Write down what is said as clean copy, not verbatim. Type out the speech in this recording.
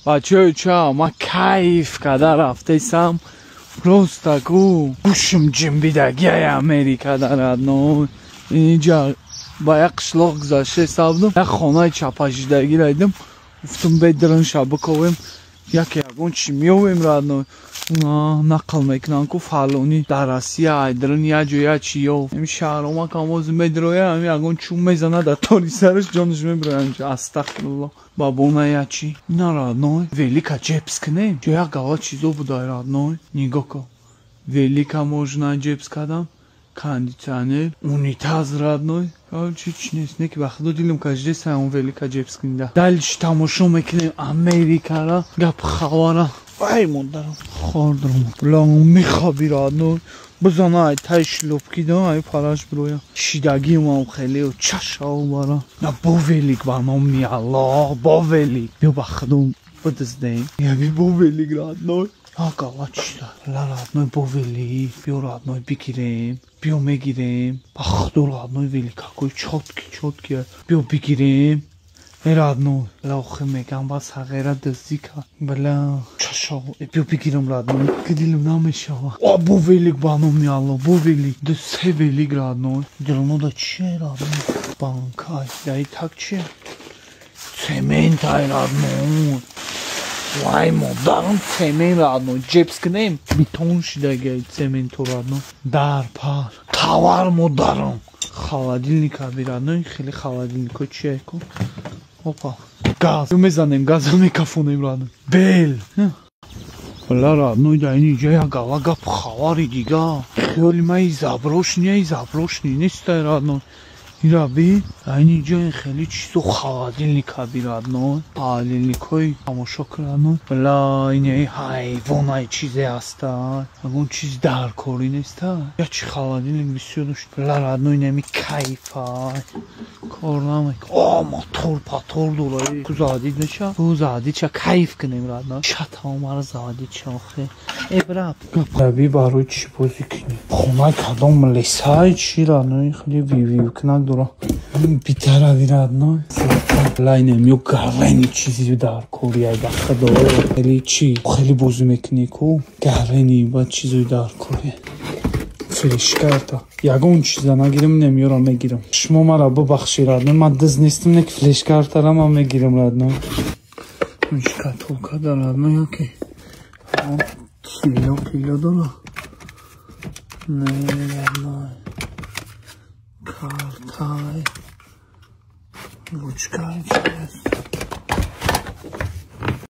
бачаё ча ма кайф када рафтесам просто ку гӯшим ҷимбидагиай Америкада радной инҷа ба як қишлоқ гузаштем як хонаи чапажидагиро дидим гуфтам бедрин ша биковем ягон чӣ меёвем радной нақл мекунанд ку фалони дар Россия айдрин я ҷо я чӣ ёв ин шаҳрома камози медроя ягон чӯб мезанад дар тори сараш ҷонаш мебирад астағфирулло бабона я чӣ ина радной велика ҷебс кунем ҷо як гала чизо будай радной нигоҳ кун велика можно ҷебс кардам кондитсионер унитаз родной чич нест неки ба худо дилам каждый сам велика ҷебс кунда дальше тамошо мекунем Америкара гап хабара ай модарам хордум ла мехаби родной бизанай тай шлопки да ай параш броя шидаги мам хеле чашау бара на бо велик ба номи Аллоҳ бо велик бё ба худо бидиздем яби бо велик родной агала чида ла родной бо велик бё родной бигирем бё мегирем ба худо родной велик какой чотки бё бигирем родной лохи мегам бас ҳағера дыздика бала чашо бё бигирем родной ки дилам намешава бо велик ба номи Аллоҳ бо велик ду се велик родной дилнода чие родной банкай яи так чие цементай родной вай модарам цемент родной ҷебс кунем бетон шидагиай цементу родной дар пар тавар модарам холодильник аби родной хеле холодильнико чие кун опа газ мезанем газа мекафонем родной бел бала родной да ин иҷа як гала гап хабари дига хиёли ман заброшни нестай родной ираби ин иҷа хеле чизо холодильник аби родной холодильникҳои тамошо кун родной бала ин ҳайвонай чизе ҳастай ягон чиз даркорӣ нестай я чи холодильник бисёр дошт бала родной нами кайфай кор намек мотор патор дорае ку заводид меша ку заводидша кайф кунем родной шатао мара заводидша охе эбрат габи барои чӣ бозӣ кунем хонаи кадом лесаи чӣ родной хеле вивив кунак дора битарави родной лайнем ё гаррени чизи даркорияй ба худо хеле чӣ хеле бозӣ мекунӣ ку гаррени ба чизои даркория флешкарта ягон чиза нагирем немёрам мегирам шумо мара бубахши родной ман диз нестам неки флешкартара ман мегирам родной шкатулка да родной яке кило дора не родной картай ручкай чист